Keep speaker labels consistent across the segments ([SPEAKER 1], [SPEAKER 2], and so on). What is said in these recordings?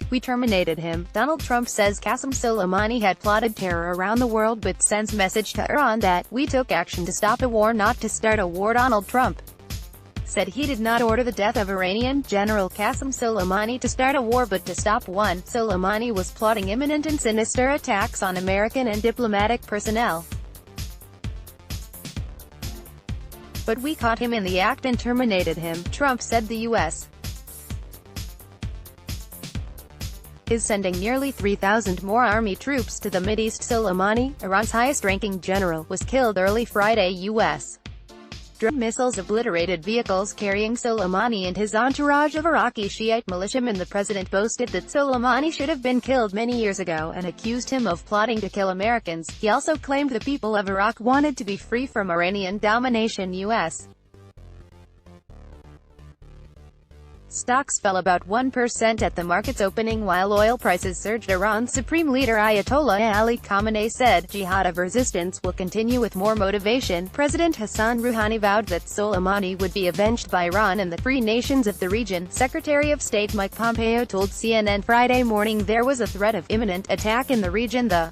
[SPEAKER 1] "We terminated him." Donald Trump says Qassem Soleimani had plotted terror around the world but sends message to Iran that, "We took action to stop a war, not to start a war." Donald Trump said he did not order the death of Iranian General Qassem Soleimani to start a war but to stop one. Soleimani was plotting imminent and sinister attacks on American and diplomatic personnel. "But we caught him in the act and terminated him," Trump said. The U.S. is sending nearly 3,000 more army troops to the Mideast. Soleimani, Iran's highest-ranking general, was killed early Friday. U.S. drone missiles obliterated vehicles carrying Soleimani and his entourage of Iraqi Shiite militiamen. The president boasted that Soleimani should have been killed many years ago and accused him of plotting to kill Americans. He also claimed the people of Iraq wanted to be free from Iranian domination. U.S. stocks fell about 1% at the market's opening while oil prices surged. Iran's Supreme Leader Ayatollah Ali Khamenei said, "Jihad of resistance will continue with more motivation." President Hassan Rouhani vowed that Soleimani would be avenged by Iran and the free nations of the region. Secretary of State Mike Pompeo told CNN Friday morning there was a threat of imminent attack in the region. The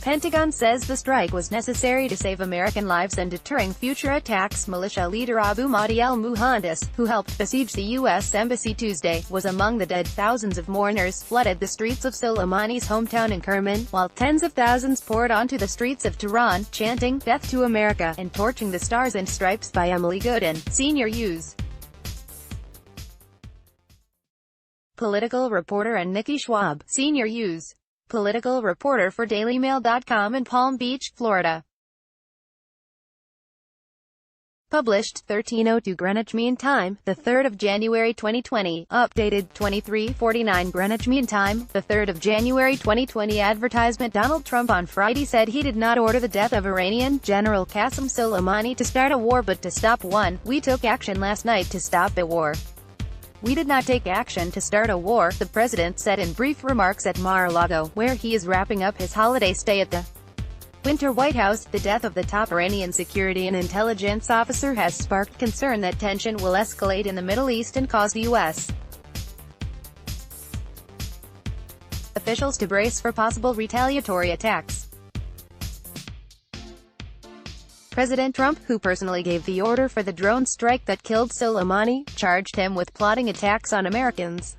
[SPEAKER 1] Pentagon says the strike was necessary to save American lives and deterring future attacks. Militia leader Abu Mahdi al-Muhandis, who helped besiege the U.S. Embassy Tuesday, was among the dead. Thousands of mourners flooded the streets of Soleimani's hometown in Kerman, while tens of thousands poured onto the streets of Tehran, chanting, "Death to America," and torching the Stars and Stripes by Emily Gooden, senior U.S. political reporter, and Nikki Schwab, senior U.S. political reporter for DailyMail.com in Palm Beach, Florida. Published 13:02 Greenwich Mean Time, the 3rd of January 2020. Updated 23:49 Greenwich Mean Time, the 3rd of January 2020. Advertisement. Donald Trump on Friday said he did not order the death of Iranian General Qassem Soleimani to start a war but to stop one. "We took action last night to stop a war. We did not take action to start a war," the president said in brief remarks at Mar-a-Lago, where he is wrapping up his holiday stay at the Winter White House. The death of the top Iranian security and intelligence officer has sparked concern that tension will escalate in the Middle East and cause the U.S. officials to brace for possible retaliatory attacks. President Trump, who personally gave the order for the drone strike that killed Soleimani, charged him with plotting attacks on Americans.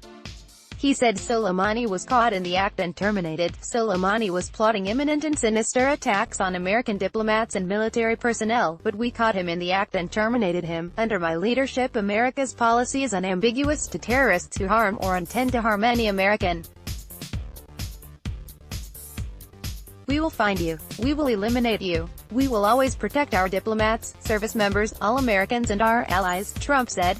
[SPEAKER 1] He said Soleimani was caught in the act and terminated. Soleimani was plotting imminent and sinister attacks on American diplomats and military personnel, but we caught him in the act and terminated him. "Under my leadership, America's policy is unambiguous to terrorists who harm or intend to harm any American. We will find you. We will eliminate you. We will always protect our diplomats, service members, all Americans and our allies," Trump said.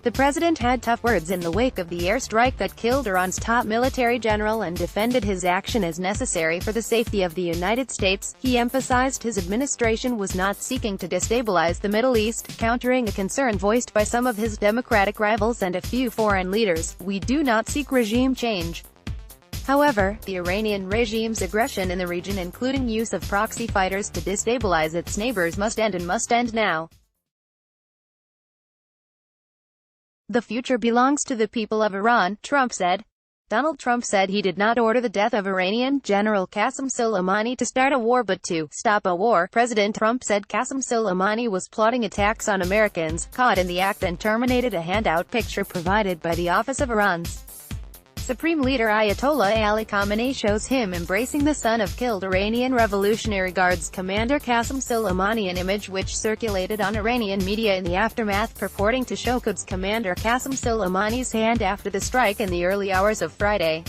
[SPEAKER 1] The president had tough words in the wake of the airstrike that killed Iran's top military general and defended his action as necessary for the safety of the United States. He emphasized his administration was not seeking to destabilize the Middle East, countering a concern voiced by some of his Democratic rivals and a few foreign leaders. "We do not seek regime change. However, the Iranian regime's aggression in the region, including use of proxy fighters to destabilize its neighbors, must end and must end now. The future belongs to the people of Iran," Trump said. Donald Trump said he did not order the death of Iranian General Qassem Soleimani to start a war but to stop a war. President Trump said Qassem Soleimani was plotting attacks on Americans, caught in the act, and terminated. A handout picture provided by the Office of Iran's Supreme Leader Ayatollah Ali Khamenei shows him embracing the son of killed Iranian Revolutionary Guards commander Qassem Soleimani, an image which circulated on Iranian media in the aftermath purporting to show Quds commander Qassem Soleimani's hand after the strike in the early hours of Friday.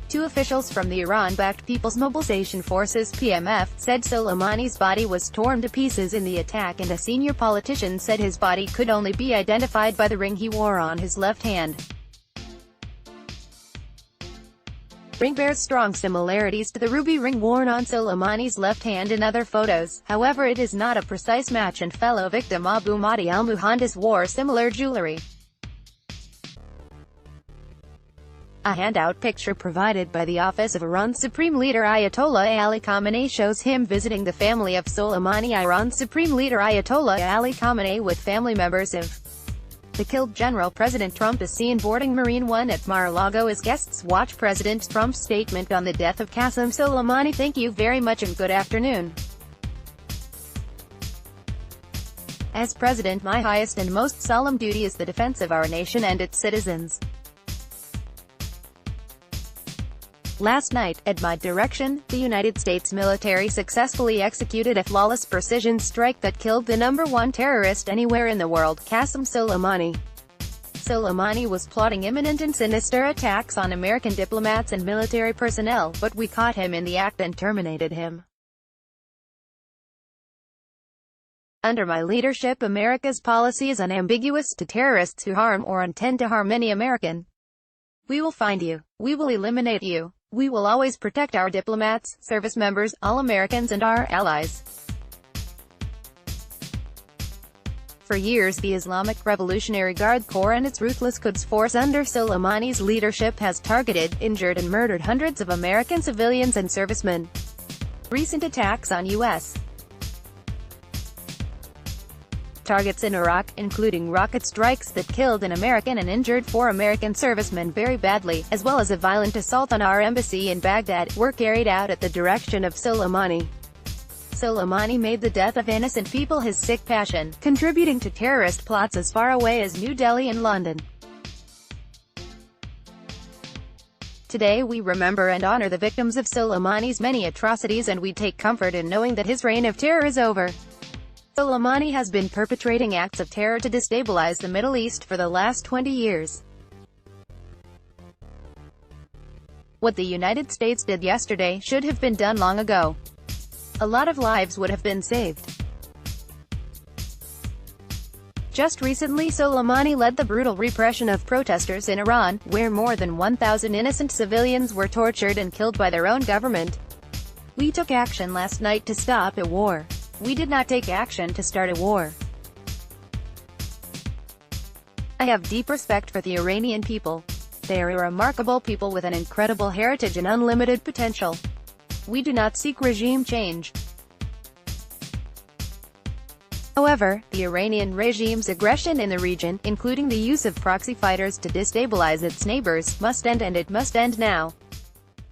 [SPEAKER 1] Two officials from the Iran-backed People's Mobilization Forces (PMF) said Soleimani's body was torn to pieces in the attack, and a senior politician said his body could only be identified by the ring he wore on his left hand. The ring bears strong similarities to the ruby ring worn on Soleimani's left hand in other photos. However, it is not a precise match, and fellow victim Abu Mahdi al-Muhandis wore similar jewelry. A handout picture provided by the office of Iran's Supreme Leader Ayatollah Ali Khamenei shows him visiting the family of Soleimani. Iran's Supreme Leader Ayatollah Ali Khamenei with family members of the killed general. President Trump is seen boarding Marine One at Mar-a-Lago as guests watch President Trump's statement on the death of Qassem Soleimani. Thank you very much and good afternoon. As president, my highest and most solemn duty is the defense of our nation and its citizens. Last night, at my direction, the United States military successfully executed a flawless precision strike that killed the #1 terrorist anywhere in the world, Qassem Soleimani. Soleimani was plotting imminent and sinister attacks on American diplomats and military personnel, but we caught him in the act and terminated him. Under my leadership, America's policy is unambiguous: to terrorists who harm or intend to harm any American, we will find you. We will eliminate you. We will always protect our diplomats, service members, all Americans and our allies. For years, the Islamic Revolutionary Guard Corps and its ruthless Quds Force under Soleimani's leadership has targeted, injured and murdered hundreds of American civilians and servicemen. Recent attacks on U.S. targets in Iraq, including rocket strikes that killed an American and injured 4 American servicemen very badly, as well as a violent assault on our embassy in Baghdad, were carried out at the direction of Soleimani. Soleimani made the death of innocent people his sick passion, contributing to terrorist plots as far away as New Delhi and London. Today we remember and honor the victims of Soleimani's many atrocities, and we take comfort in knowing that his reign of terror is over. Soleimani has been perpetrating acts of terror to destabilize the Middle East for the last 20 years. What the United States did yesterday should have been done long ago. A lot of lives would have been saved. Just recently, Soleimani led the brutal repression of protesters in Iran, where more than 1,000 innocent civilians were tortured and killed by their own government. We took action last night to stop a war. We did not take action to start a war. I have deep respect for the Iranian people. They are a remarkable people with an incredible heritage and unlimited potential. We do not seek regime change. However, the Iranian regime's aggression in the region, including the use of proxy fighters to destabilize its neighbors, must end, and it must end now.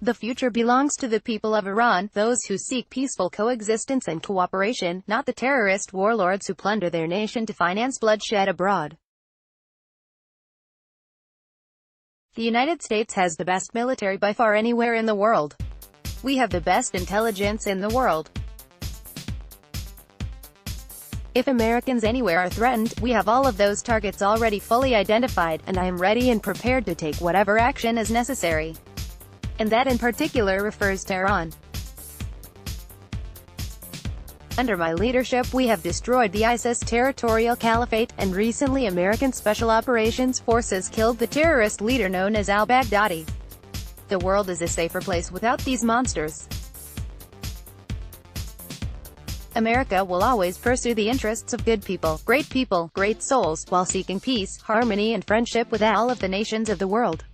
[SPEAKER 1] The future belongs to the people of Iran, those who seek peaceful coexistence and cooperation, not the terrorist warlords who plunder their nation to finance bloodshed abroad. The United States has the best military by far anywhere in the world. We have the best intelligence in the world. If Americans anywhere are threatened, we have all of those targets already fully identified, and I am ready and prepared to take whatever action is necessary. And that in particular refers to Iran. Under my leadership, we have destroyed the ISIS territorial caliphate, and recently American Special Operations Forces killed the terrorist leader known as al-Baghdadi. The world is a safer place without these monsters. America will always pursue the interests of good people, great souls, while seeking peace, harmony and friendship with all of the nations of the world.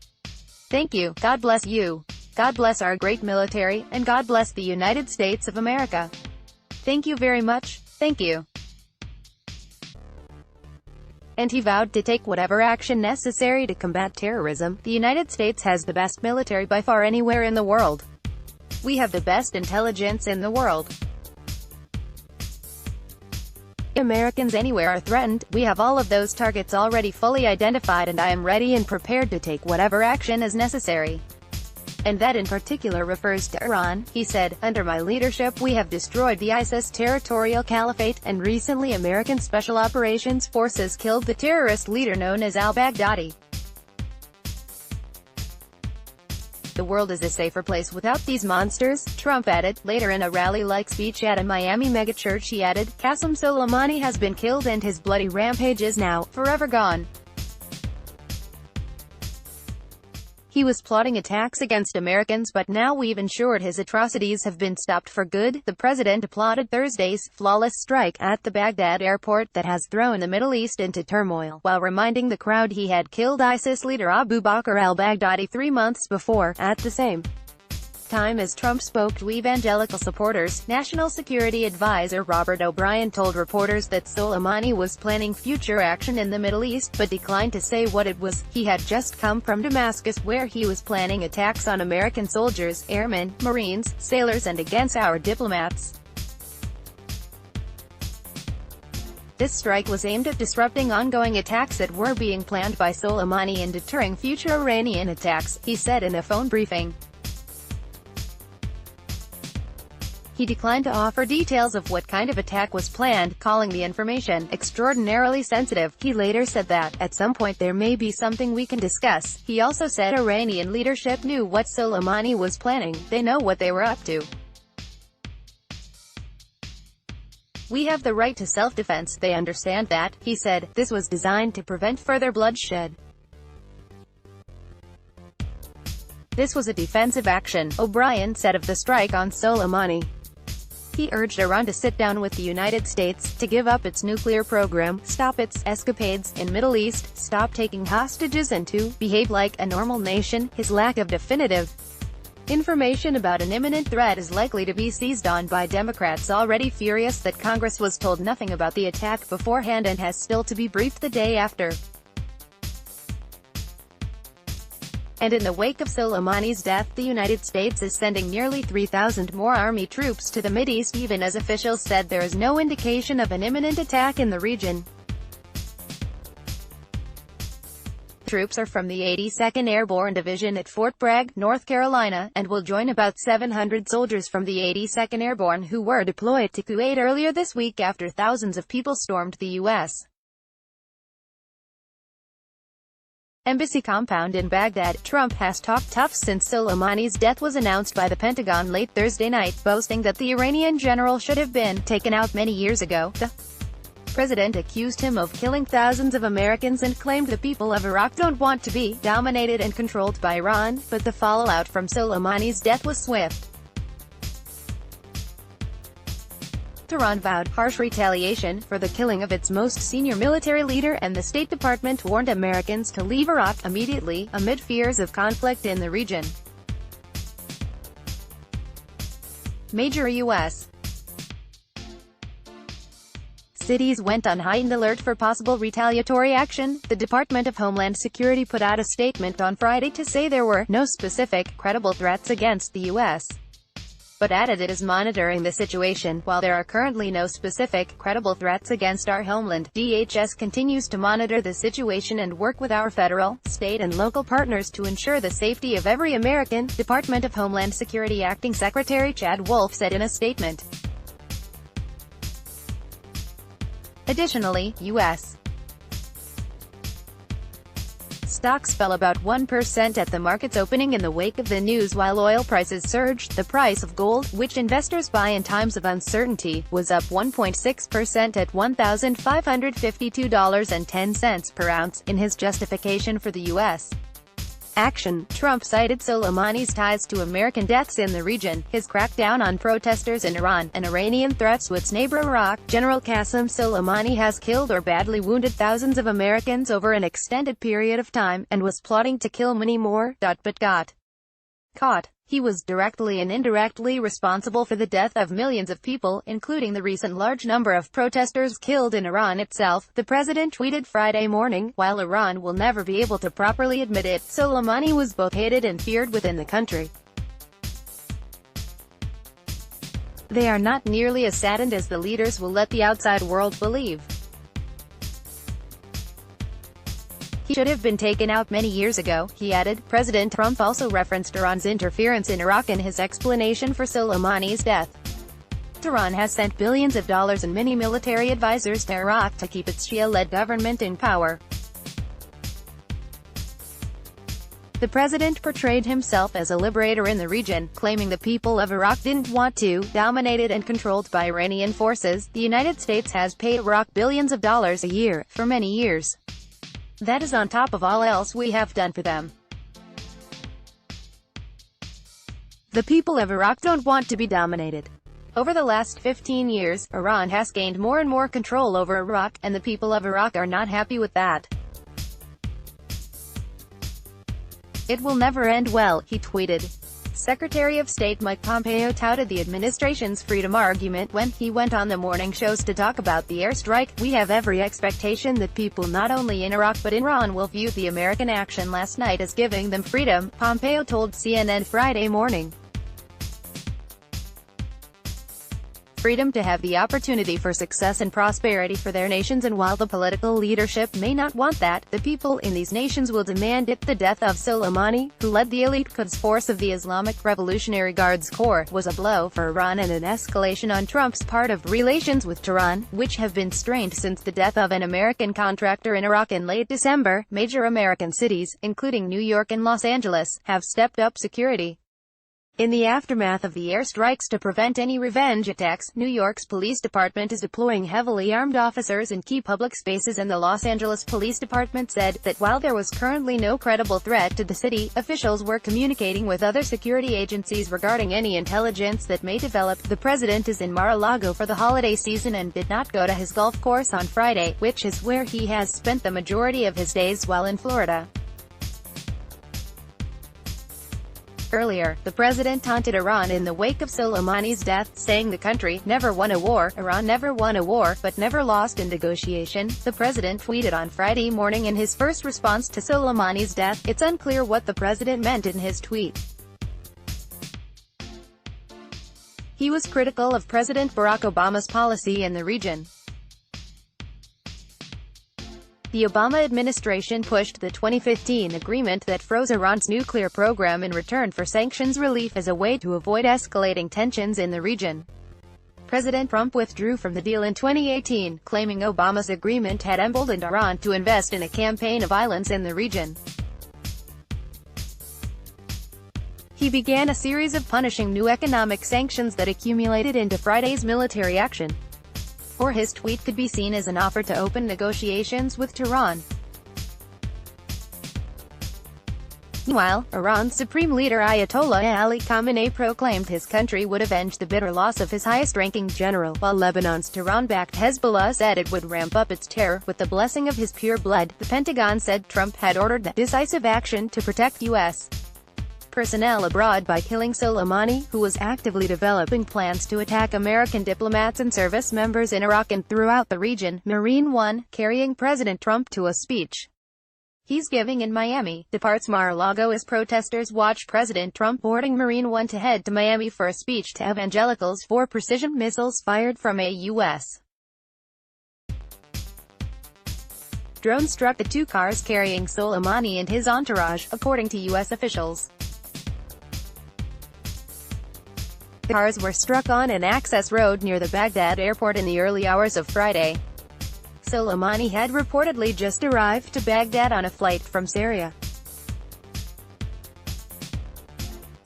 [SPEAKER 1] Thank you, God bless you. God bless our great military, and God bless the United States of America. Thank you very much. Thank you. And he vowed to take whatever action necessary to combat terrorism. The United States has the best military by far anywhere in the world. We have the best intelligence in the world. If Americans anywhere are threatened, we have all of those targets already fully identified, and I am ready and prepared to take whatever action is necessary. And that in particular refers to Iran, he said. Under my leadership, we have destroyed the ISIS territorial caliphate, and recently American Special Operations Forces killed the terrorist leader known as al-Baghdadi. The world is a safer place without these monsters, Trump added. Later in a rally-like speech at a Miami megachurch, he added, Qassem Soleimani has been killed and his bloody rampage is now forever gone. He was plotting attacks against Americans, but now we've ensured his atrocities have been stopped for good. The president applauded Thursday's flawless strike at the Baghdad airport that has thrown the Middle East into turmoil, while reminding the crowd he had killed ISIS leader Abu Bakr al-Baghdadi 3 months before. At the same time as Trump spoke to evangelical supporters, National Security Advisor Robert O'Brien told reporters that Soleimani was planning future action in the Middle East, but declined to say what it was. He had just come from Damascus, where he was planning attacks on American soldiers, airmen, Marines, sailors, and against our diplomats. This strike was aimed at disrupting ongoing attacks that were being planned by Soleimani and deterring future Iranian attacks, he said in a phone briefing. He declined to offer details of what kind of attack was planned, calling the information extraordinarily sensitive. He later said that, at some point there may be something we can discuss. He also said Iranian leadership knew what Soleimani was planning. They know what they were up to. We have the right to self-defense. They understand that, he said. This was designed to prevent further bloodshed. This was a defensive action, O'Brien said of the strike on Soleimani. He urged Iran to sit down with the United States, to give up its nuclear program, stop its escapades in Middle East, stop taking hostages, and to behave like a normal nation. His lack of definitive information about an imminent threat is likely to be seized on by Democrats, already furious that Congress was told nothing about the attack beforehand and has still to be briefed the day after. And in the wake of Soleimani's death, the United States is sending nearly 3,000 more army troops to the Mideast, even as officials said there is no indication of an imminent attack in the region. Troops are from the 82nd Airborne Division at Fort Bragg, North Carolina, and will join about 700 soldiers from the 82nd Airborne who were deployed to Kuwait earlier this week after thousands of people stormed the U.S. Embassy compound in Baghdad. Trump has talked tough since Soleimani's death was announced by the Pentagon late Thursday night, boasting that the Iranian general should have been taken out many years ago. The president accused him of killing thousands of Americans and claimed the people of Iraq don't want to be dominated and controlled by Iran, but the fallout from Soleimani's death was swift. Tehran vowed harsh retaliation for the killing of its most senior military leader, and the State Department warned Americans to leave Iraq immediately, amid fears of conflict in the region. Major U.S. cities went on heightened alert for possible retaliatory action. The Department of Homeland Security put out a statement on Friday to say there were no specific, credible threats against the U.S., but added it is monitoring the situation. While there are currently no specific, credible threats against our homeland, DHS continues to monitor the situation and work with our federal, state, and local partners to ensure the safety of every American, Department of Homeland Security Acting Secretary Chad Wolf said in a statement. Additionally, U.S. stocks fell about 1% at the market's opening in the wake of the news, while oil prices surged. The price of gold, which investors buy in times of uncertainty, was up 1.6% at $1,552.10 per ounce. In his justification for the U.S. action, Trump cited Soleimani's ties to American deaths in the region, his crackdown on protesters in Iran, and Iranian threats to its neighbor Iraq. General Qassem Soleimani has killed or badly wounded thousands of Americans over an extended period of time, and was plotting to kill many more, but got caught. He was directly and indirectly responsible for the death of millions of people, including the recent large number of protesters killed in Iran itself, the president tweeted Friday morning. While Iran will never be able to properly admit it, Soleimani was both hated and feared within the country. They are not nearly as saddened as the leaders will let the outside world believe. He should have been taken out many years ago, he added. President Trump also referenced Iran's interference in Iraq in his explanation for Soleimani's death. Tehran has sent billions of dollars and many military advisors to Iraq to keep its Shia-led government in power. The president portrayed himself as a liberator in the region, claiming the people of Iraq didn't want to dominated and controlled by Iranian forces. The United States has paid Iraq billions of dollars a year for many years. That is on top of all else we have done for them. The people of Iraq don't want to be dominated. Over the last 15 years, Iran has gained more and more control over Iraq, and the people of Iraq are not happy with that. It will never end well, he tweeted. Secretary of State Mike Pompeo touted the administration's freedom argument when he went on the morning shows to talk about the airstrike. We have every expectation that people not only in Iraq but in Iran will view the American action last night as giving them freedom, Pompeo told CNN Friday morning. Freedom to have the opportunity for success and prosperity for their nations, and while the political leadership may not want that, the people in these nations will demand it. The death of Soleimani, who led the elite Quds Force of the Islamic Revolutionary Guards Corps, was a blow for Iran and an escalation on Trump's part of relations with Tehran, which have been strained since the death of an American contractor in Iraq in late December. Major American cities, including New York and Los Angeles, have stepped up security in the aftermath of the airstrikes to prevent any revenge attacks. New York's police department is deploying heavily armed officers in key public spaces, and the Los Angeles Police Department said that while there was currently no credible threat to the city, officials were communicating with other security agencies regarding any intelligence that may develop. The president is in Mar-a-Lago for the holiday season and did not go to his golf course on Friday, which is where he has spent the majority of his days while in Florida. Earlier, the president taunted Iran in the wake of Soleimani's death, saying the country never won a war. Iran never won a war, but never lost in negotiation. The president tweeted on Friday morning in his first response to Soleimani's death. It's unclear what the president meant in his tweet. He was critical of President Barack Obama's policy in the region. The Obama administration pushed the 2015 agreement that froze Iran's nuclear program in return for sanctions relief as a way to avoid escalating tensions in the region. President Trump withdrew from the deal in 2018, claiming Obama's agreement had emboldened Iran to invest in a campaign of violence in the region. He began a series of punishing new economic sanctions that accumulated into Friday's military action. Or his tweet could be seen as an offer to open negotiations with Tehran. Meanwhile, Iran's supreme leader Ayatollah Ali Khamenei proclaimed his country would avenge the bitter loss of his highest-ranking general, while Lebanon's Tehran-backed Hezbollah said it would ramp up its terror with the blessing of his pure blood. The Pentagon said Trump had ordered that decisive action to protect U.S. personnel abroad by killing Soleimani, who was actively developing plans to attack American diplomats and service members in Iraq and throughout the region. Marine One, carrying President Trump to a speech he's giving in Miami, departs Mar-a-Lago as protesters watch President Trump boarding Marine One to head to Miami for a speech to evangelicals for precision missiles fired from a U.S. drone struck the two cars carrying Soleimani and his entourage, according to U.S. officials. The cars were struck on an access road near the Baghdad airport in the early hours of Friday. Soleimani had reportedly just arrived to Baghdad on a flight from Syria.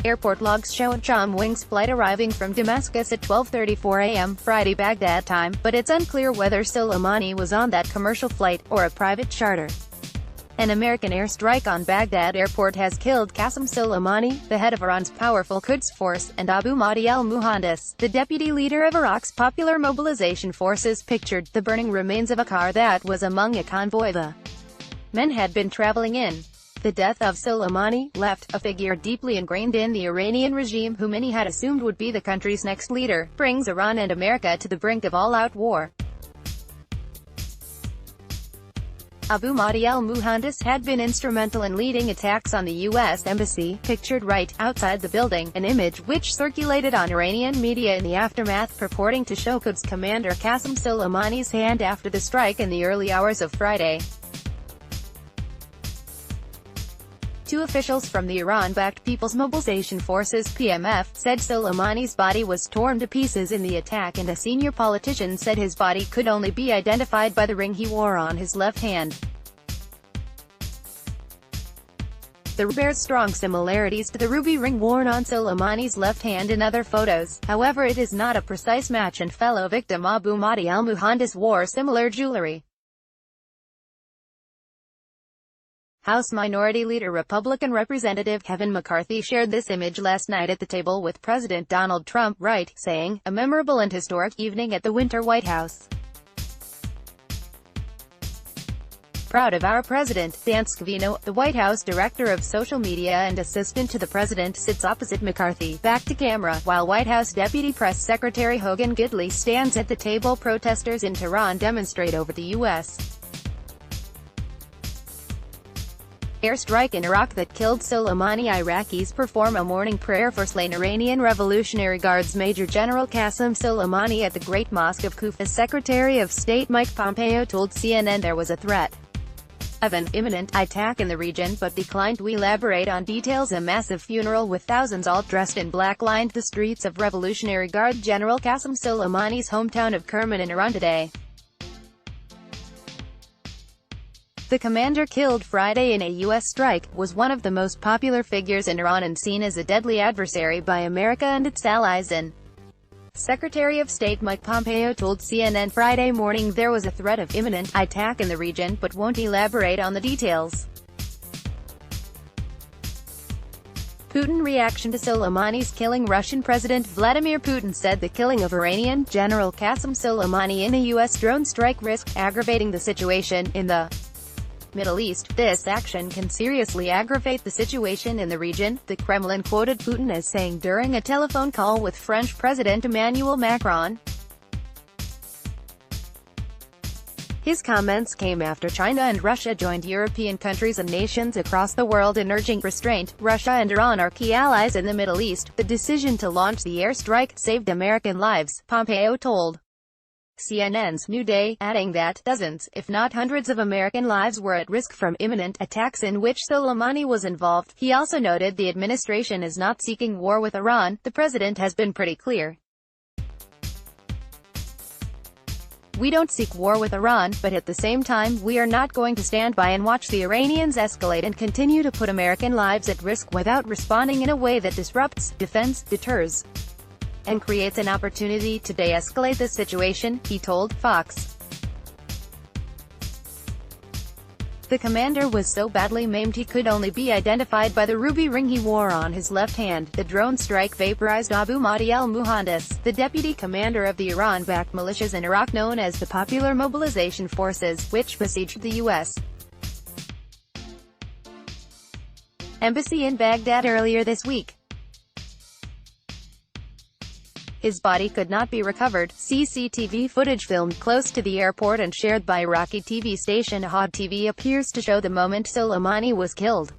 [SPEAKER 1] Airport logs show Wing's flight arriving from Damascus at 12:34 a.m. Friday Baghdad time, but it's unclear whether Soleimani was on that commercial flight, or a private charter. An American airstrike on Baghdad airport has killed Qassem Soleimani, the head of Iran's powerful Quds Force, and Abu Mahdi al-Muhandis, the deputy leader of Iraq's Popular Mobilization Forces. Pictured the burning remains of a car that was among a convoy the men had been traveling in. The death of Soleimani left a figure deeply ingrained in the Iranian regime, who many had assumed would be the country's next leader, brings Iran and America to the brink of all-out war. Abu Mahdi al-Muhandis had been instrumental in leading attacks on the U.S. Embassy, pictured right outside the building, an image which circulated on Iranian media in the aftermath purporting to show Quds commander Qassem Soleimani's hand after the strike in the early hours of Friday. Two officials from the Iran-backed People's Mobilization Forces (PMF) said Soleimani's body was torn to pieces in the attack, and a senior politician said his body could only be identified by the ring he wore on his left hand. The ring bears strong similarities to the ruby ring worn on Soleimani's left hand in other photos. However, it is not a precise match, and fellow victim Abu Mahdi al-Muhandis wore similar jewelry. House Minority Leader Republican Representative Kevin McCarthy shared this image last night at the table with President Donald Trump, saying, "A memorable and historic evening at the Winter White House. Proud of our president." Dan Scavino, the White House director of social media and assistant to the president, sits opposite McCarthy, back to camera, while White House Deputy Press Secretary Hogan Gidley stands at the table. Protesters in Tehran demonstrate over the U.S. airstrike in Iraq that killed Soleimani. Iraqis perform a morning prayer for slain Iranian Revolutionary Guards Major General Qassem Soleimani at the Great Mosque of Kufa. Secretary of State Mike Pompeo told CNN there was a threat of an imminent attack in the region, but declined to elaborate on details. A massive funeral with thousands all dressed in black lined the streets of Revolutionary Guard General Qassem Soleimani's hometown of Kerman in Iran today. The commander, killed Friday in a U.S. strike, was one of the most popular figures in Iran and seen as a deadly adversary by America and its allies. Secretary of State Mike Pompeo told CNN Friday morning there was a threat of imminent attack in the region, but won't elaborate on the details. Putin reaction to Soleimani's killing. Russian President Vladimir Putin said the killing of Iranian General Qassem Soleimani in a U.S. drone strike risked aggravating the situation in the Middle East. This action can seriously aggravate the situation in the region, the Kremlin quoted Putin as saying during a telephone call with French President Emmanuel Macron. His comments came after China and Russia joined European countries and nations across the world in urging restraint. Russia and Iran are key allies in the Middle East. The decision to launch the airstrike saved American lives, Pompeo told CNN's New Day, adding that dozens, if not hundreds of American lives were at risk from imminent attacks in which Soleimani was involved. He also noted the administration is not seeking war with Iran. The president has been pretty clear. "We don't seek war with Iran, but at the same time, we are not going to stand by and watch the Iranians escalate and continue to put American lives at risk without responding in a way that disrupts, defends, deters, and creates an opportunity to de-escalate this situation," he told Fox. The commander was so badly maimed he could only be identified by the ruby ring he wore on his left hand. The drone strike vaporized Abu Mahdi al-Muhandis, the deputy commander of the Iran-backed militias in Iraq known as the Popular Mobilization Forces, which besieged the U.S. embassy in Baghdad earlier this week. His body could not be recovered. CCTV footage filmed close to the airport and shared by Iraqi TV station Ahad TV appears to show the moment Soleimani was killed.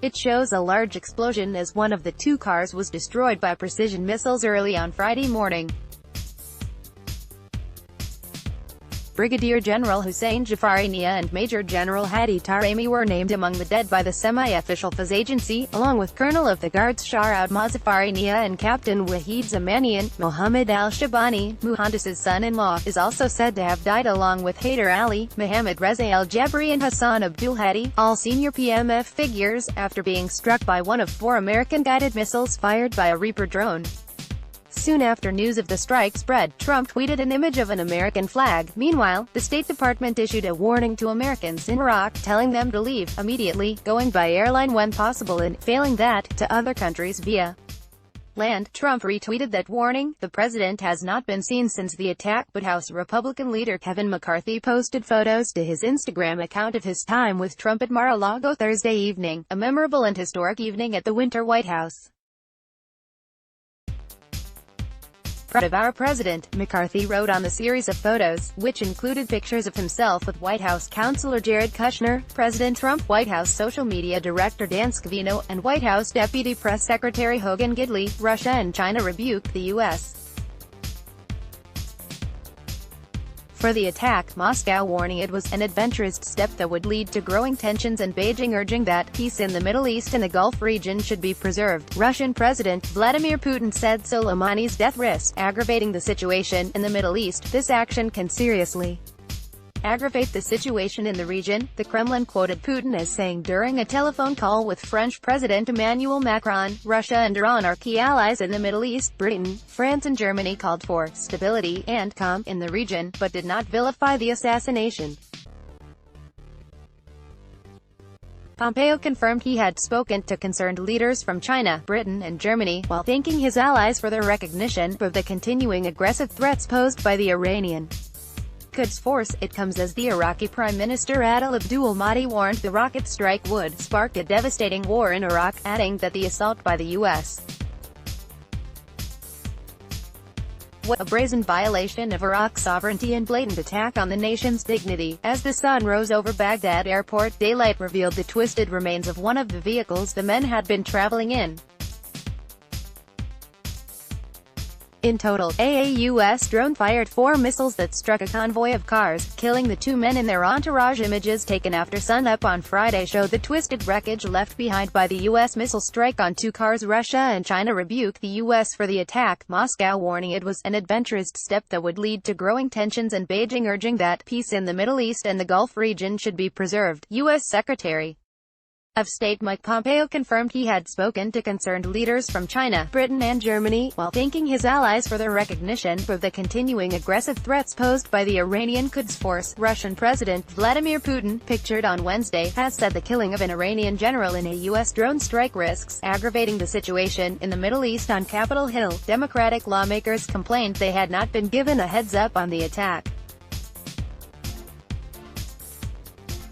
[SPEAKER 1] It shows a large explosion as one of the two cars was destroyed by precision missiles early on Friday morning. Brigadier General Hussein Jafari Nia and Major General Hadi Taremi were named among the dead by the semi-official Faz agency, along with Colonel of the Guards Shahroud Mozaffari Nia and Captain Wahid Zamanian. Mohammed al-Shabani, Muhandis's son-in-law, is also said to have died along with Haider Ali, Mohammad Reza al-Jabri and Hassan Abdul Hadi, all senior PMF figures, after being struck by one of 4 American-guided missiles fired by a Reaper drone. Soon after news of the strike spread, Trump tweeted an image of an American flag. Meanwhile, the State Department issued a warning to Americans in Iraq, telling them to leave immediately, going by airline when possible and, failing that, to other countries via land. Trump retweeted that warning. The president has not been seen since the attack, but House Republican leader Kevin McCarthy posted photos to his Instagram account of his time with Trump at Mar-a-Lago Thursday evening, a memorable and historic evening at the Winter White House. "Proud of our president," McCarthy wrote on the series of photos, which included pictures of himself with White House counselor Jared Kushner, President Trump, White House social media director Dan Scavino, and White House Deputy Press Secretary Hogan Gidley. Russia and China rebuked the U.S. for the attack, Moscow warning it was an adventurous step that would lead to growing tensions and Beijing urging that peace in the Middle East and the Gulf region should be preserved. Russian President Vladimir Putin said Soleimani's death risks aggravating the situation in the Middle East. This action can seriously aggravate the situation in the region, the Kremlin quoted Putin as saying during a telephone call with French President Emmanuel Macron. Russia and Iran are key allies in the Middle East. Britain, France and Germany called for stability and calm in the region, but did not vilify the assassination. Pompeo confirmed he had spoken to concerned leaders from China, Britain and Germany, while thanking his allies for their recognition of the continuing aggressive threats posed by the Iranian Quds Force. It comes as the Iraqi Prime Minister Adel Abdul Mahdi warned the rocket strike would spark a devastating war in Iraq, adding that the assault by the U.S. was a brazen violation of Iraq's sovereignty and blatant attack on the nation's dignity. As the sun rose over Baghdad airport, daylight revealed the twisted remains of one of the vehicles the men had been traveling in. In total, a U.S. drone fired 4 missiles that struck a convoy of cars, killing the 2 men and their entourage. Images taken after sunup on Friday show the twisted wreckage left behind by the U.S. missile strike on 2 cars. Russia and China rebuked the U.S. for the attack, Moscow warning it was an adventurous step that would lead to growing tensions, and Beijing urging that peace in the Middle East and the Gulf region should be preserved. U.S. Secretary of State Mike Pompeo confirmed he had spoken to concerned leaders from China, Britain and Germany, while thanking his allies for their recognition of the continuing aggressive threats posed by the Iranian Quds Force. Russian President Vladimir Putin, pictured on Wednesday, has said the killing of an Iranian general in a U.S. drone strike risks aggravating the situation in the Middle East. On Capitol Hill, Democratic lawmakers complained they had not been given a heads-up on the attack.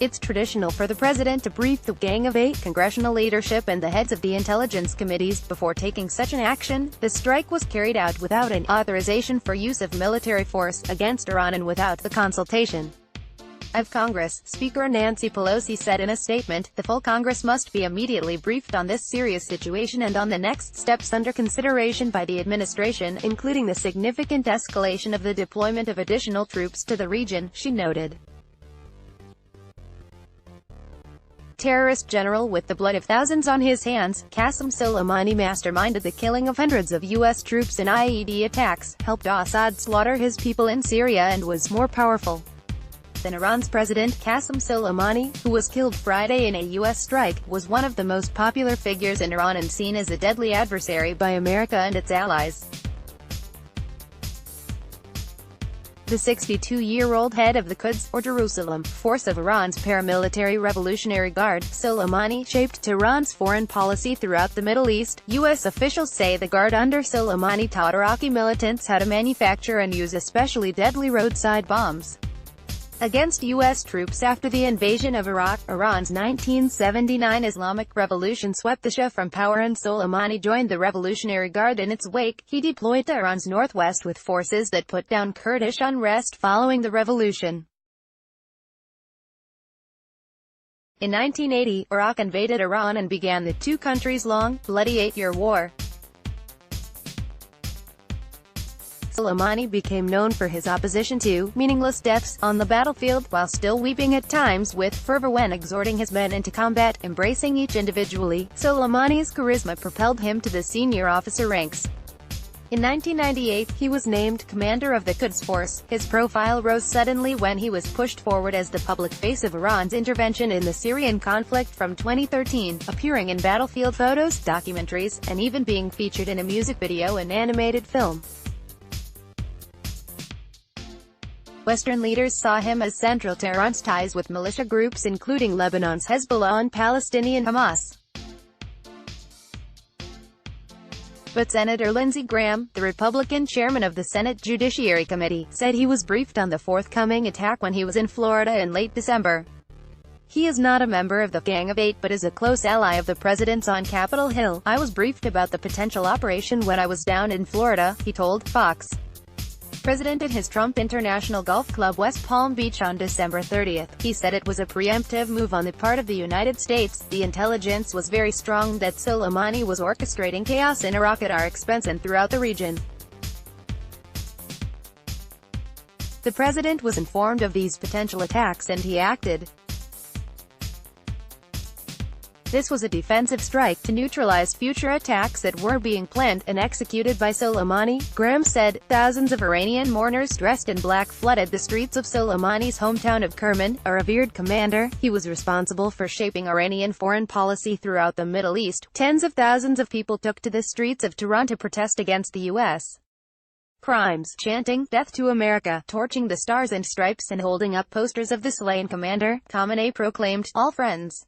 [SPEAKER 1] It's traditional for the president to brief the Gang of 8 congressional leadership and the heads of the intelligence committees before taking such an action. The strike was carried out without an authorization for use of military force against Iran and without the consultation of Congress, Speaker Nancy Pelosi said in a statement. The full Congress must be immediately briefed on this serious situation and on the next steps under consideration by the administration, including the significant escalation of the deployment of additional troops to the region, she noted. Terrorist general with the blood of thousands on his hands, Qassem Soleimani masterminded the killing of hundreds of U.S. troops in IED attacks, helped Assad slaughter his people in Syria, and was more powerful than Iran's president. Qassem Soleimani, who was killed Friday in a U.S. strike, was one of the most popular figures in Iran and seen as a deadly adversary by America and its allies. The 62-year-old head of the Quds, or Jerusalem, force of Iran's paramilitary Revolutionary Guard, Soleimani, shaped Tehran's foreign policy throughout the Middle East. U.S. officials say the Guard under Soleimani taught Iraqi militants how to manufacture and use especially deadly roadside bombs against U.S. troops after the invasion of Iraq. Iran's 1979 Islamic Revolution swept the Shah from power, and Soleimani joined the Revolutionary Guard in its wake. He deployed to Iran's northwest with forces that put down Kurdish unrest following the revolution. In 1980, Iraq invaded Iran and began the 2 countries-long, bloody 8-year war. Soleimani became known for his opposition to meaningless deaths on the battlefield, while still weeping at times with fervor when exhorting his men into combat, embracing each individually. Soleimani's charisma propelled him to the senior officer ranks. In 1998, he was named commander of the Quds Force. His profile rose suddenly when he was pushed forward as the public face of Iran's intervention in the Syrian conflict from 2013, appearing in battlefield photos, documentaries, and even being featured in a music video and animated film. Western leaders saw him as central to Iran's ties with militia groups including Lebanon's Hezbollah and Palestinian Hamas. But Senator Lindsey Graham, the Republican chairman of the Senate Judiciary Committee, said he was briefed on the forthcoming attack when he was in Florida in late December. He is not a member of the Gang of 8 but is a close ally of the president's. On Capitol Hill, I was briefed about the potential operation when I was down in Florida, he told Fox. President at his Trump International Golf Club West Palm Beach on December 30. He said it was a preemptive move on the part of the United States. The intelligence was very strong that Soleimani was orchestrating chaos in Iraq at our expense and throughout the region. The president was informed of these potential attacks and he acted. This was a defensive strike to neutralize future attacks that were being planned and executed by Soleimani, Graham said. Thousands of Iranian mourners dressed in black flooded the streets of Soleimani's hometown of Kerman, a revered commander. He was responsible for shaping Iranian foreign policy throughout the Middle East. Tens of thousands of people took to the streets of Tehran to protest against the U.S. crimes, chanting, "Death to America," torching the stars and stripes and holding up posters of the slain commander. Khamenei proclaimed, "All friends."